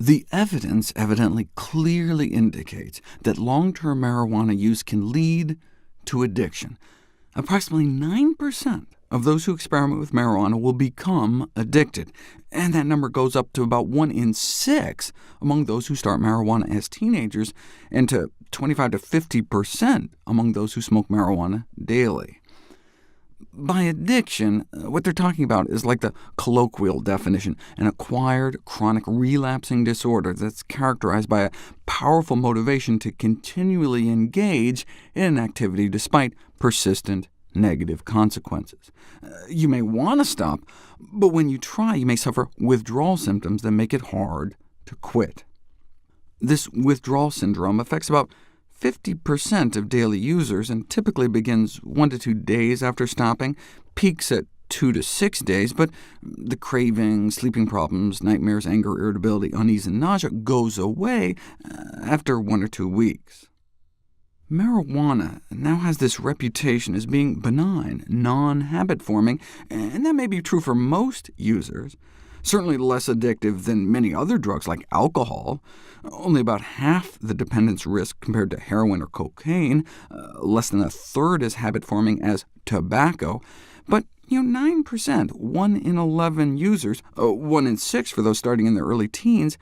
The evidence evidently clearly indicates that long-term marijuana use can lead to addiction. Approximately 9% of those who experiment with marijuana will become addicted, and that number goes up to about 1 in 6 among those who start marijuana as teenagers, and to 25 to 50% among those who smoke marijuana daily. By addiction, what they're talking about is like the colloquial definition, an acquired chronic relapsing disorder that's characterized by a powerful motivation to continually engage in an activity despite persistent negative consequences. You may want to stop, but when you try, you may suffer withdrawal symptoms that make it hard to quit. This withdrawal syndrome affects about 50% of daily users, and typically begins 1 to 2 days after stopping, peaks at 2 to 6 days, but the craving, sleeping problems, nightmares, anger, irritability, unease, and nausea goes away after 1 or 2 weeks. Marijuana now has this reputation as being benign, non-habit-forming, and that may be true for most users. Certainly less addictive than many other drugs like alcohol, only about half the dependence risk compared to heroin or cocaine, less than a third as habit-forming as tobacco, but 9%, 1 in 11 users, 1 in 6 for those starting in their early teens,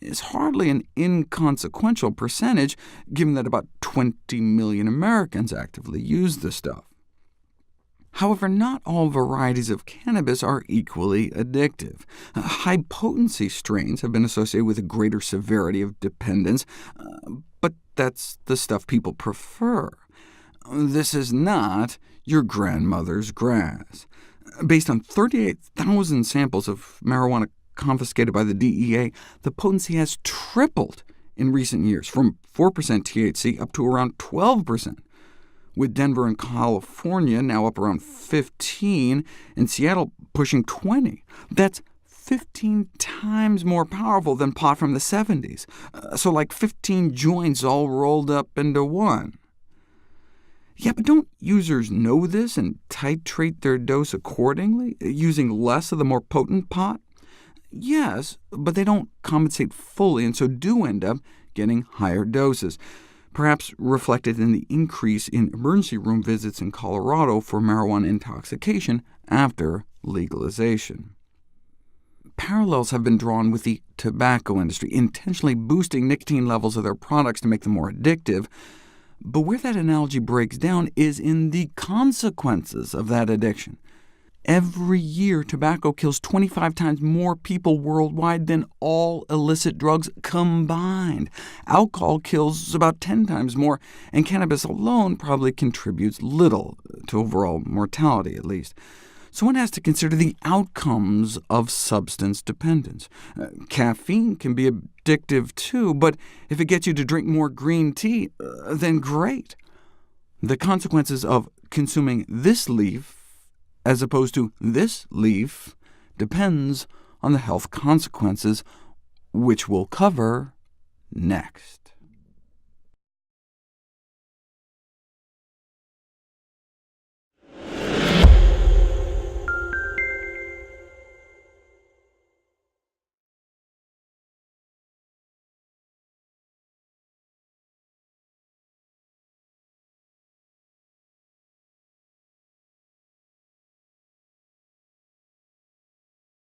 is hardly an inconsequential percentage, given that about 20 million Americans actively use the stuff. However, not all varieties of cannabis are equally addictive. High-potency strains have been associated with a greater severity of dependence, but that's the stuff people prefer. This is not your grandmother's grass. Based on 38,000 samples of marijuana confiscated by the DEA, the potency has tripled in recent years, from 4% THC up to around 12%. With Denver and California now up around 15, and Seattle pushing 20. That's 15 times more powerful than pot from the 70s, so like 15 joints all rolled up into one. Yeah, but don't users know this and titrate their dose accordingly, using less of the more potent pot? Yes, but they don't compensate fully, and so do end up getting higher doses, perhaps reflected in the increase in emergency room visits in Colorado for marijuana intoxication after legalization. Parallels have been drawn with the tobacco industry, intentionally boosting nicotine levels of their products to make them more addictive, but where that analogy breaks down is in the consequences of that addiction. Every year, tobacco kills 25 times more people worldwide than all illicit drugs combined. Alcohol kills about 10 times more, and cannabis alone probably contributes little to overall mortality, at least. So one has to consider the outcomes of substance dependence. Caffeine can be addictive too, but if it gets you to drink more green tea, then great. The consequences of consuming this leaf as opposed to this leaf depends on the health consequences, which we'll cover next.